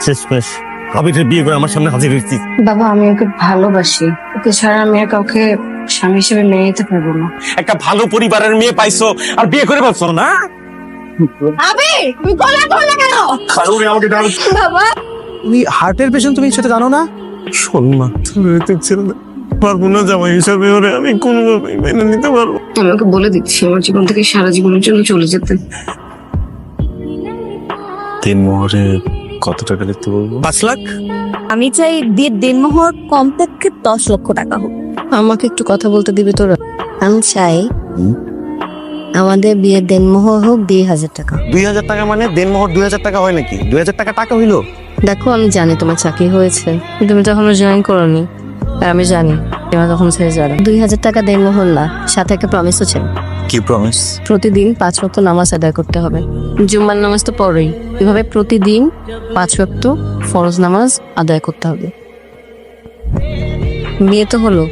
শেষমেশ আবিরের বিয়ে করে আমার সামনে হাজির হয়েছি। বাবা, আমি ওকে ভালোবাসি। ওকে ছাড়া আমি আর কাউকে স্বামী হিসেবে মেনে নিতে পারবো না। একটা ভালো পরিবারের মেয়ে পাইছো আর বিয়ে করে পাচ্ছ না। আবির, তুমি গলা ধরলে কেন? বাবা, তুমি হার্টের পেশেন্ট, তুমি সেটা জানো না? শোন মা, তুমি ছিল না, পারবো না জামাই হিসাবে ওরে আমি কোনোভাবেই মেনে নিতে পারবো। আমি ওকে বলে দিচ্ছি আমার জীবন থেকে সারা জীবনের জন্য চলে যেতে। 3 মোহরে কত টাকা লিখতে বলবো? 5 লাখ। আমি চাই বিয়ের দেনমোহর কমপক্ষে 10 লক্ষ টাকা হোক। আমাকে একটু কথা বলতে দিবি তোরা? আমি চাই আমাদের বিয়ের দেনমোহর হোক 2,000 টাকা। 2000 টাকা মানে দেনমোহর 2000 টাকা হয় নাকি? 2000 টাকা টাকা হইলো? দেখো, আমি জানি তোমার চাকরি হয়েছে, তুমি তো এখনো জয়েন করোনি। আর আমি জানি তোমার তখন ছেড়ে যাবে। 2,000 টাকা দেনমোহর না, সাথে একটা প্রমিসও ছিল। কি প্রমিস? প্রতিদিন 5 ওয়াক্ত নামাজ আদায় করতে হবে। জুম্মার নামাজ তো পড়েই, এভাবে প্রতিদিন 5 ওয়াক্ত ফরজ নামাজ আদায় করতে হবে। বিয়ে তো হলো,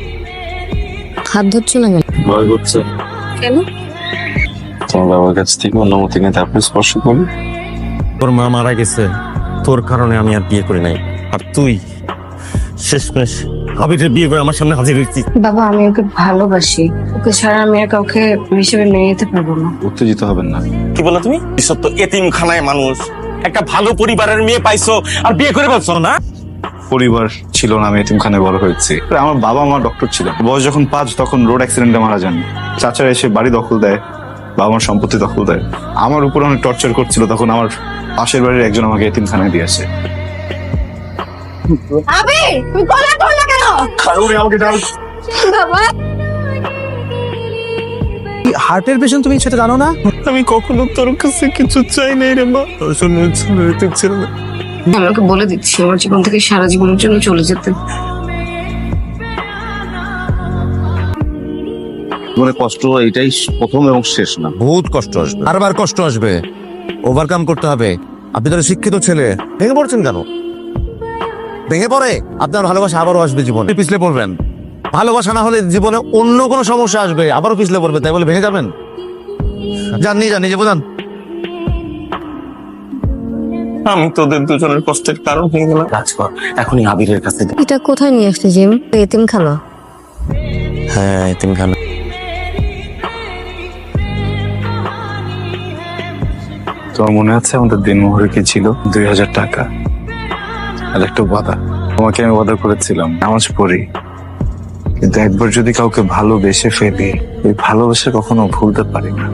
হাত ধরছো না কেন? ভয় করছে কেন? তোমার বাবার কাছ থেকে অনুমতি নিয়ে তারপরে স্পর্শ করবি। তোর মা মারা গেছে, তোর কারণে আমি আর বিয়ে করি নাই। আর তুই শেষমেশ আবিরের বিয়ে করে আমার সামনে হাজির হয়েছি। বাবা, আমি ওকে ভালোবাসি। ওকে ছাড়া আমি আর কাউকে হিসেবে মেনে নিতে পারবো না। উত্তেজিত হবেন না। কি বলো তুমি? এসব তো এতিমখানায় মানুষ। একটা ভালো পরিবারের মেয়ে পাইছো আর বিয়ে করে পাচ্ছ না। পরিবার ছিল না, আমি এতিমখানায় বড় হয়েছি। আমার বাবা মা ডক্টর ছিলেন, বয়স যখন 5 তখন রোড অ্যাক্সিডেন্টে মারা যান। চাচারা এসে বাড়ি দখল দেয়, বাবা মার সম্পত্তি দখল দেয়। আমার উপর অনেক টর্চার করছিল, তখন আমার পাশের বাড়ির একজন আমাকে এতিমখানায় দিয়ে আসে। আবির, তুমি গলা ধরলে কেন? বাবা, হার্টের পেশেন্ট, তুমি সেটা জানো না? আমি কখনো তোর কাছে কিছু চাই নাই রে মা। শোনো, ছিল না। আমি ওকে বলে দিচ্ছি আমার জীবন থেকে সারা জীবনের জন্য চলে যেতে। জীবনে কষ্ট এটাই প্রথম এবং শেষ না, বহুত কষ্ট আসবে, বারবার কষ্ট আসবে, ওভারকাম করতে হবে। আপনি তো শিক্ষিত ছেলে, ভেঙে পড়ছেন কেন? ভেঙে পড়ে আপনার ভালোবাসা আবারও আসবে, জীবনে পিছলে পড়বেন। ভালোবাসা না হলে জীবনে অন্য কোনো সমস্যা আসবে, আবারও পিছলে পড়বে, তাই বলে ভেঙে যাবেন? জানি নিজে বোঝান। আমি তোদের দুজনের কষ্টের কারণ হয়ে গেলাম। কাজ কর, এখনই আবিরের কাছে দে। এটা কোথায় নিয়ে আসলে জিম? এতিমখানা? হ্যাঁ, এতিমখানা। তোমার মনে আছে আমাদের দিনমোহরে কি ছিল? 2,000 টাকা আর একটা ওয়াদা। তোমাকে আমি ওয়াদা করেছিলাম নামাজ পড়ি, কিন্তু একবার যদি কাউকে ভালোবেসে ফেলি, ওই ভালোবেসে কখনো ভুলতে পারি না।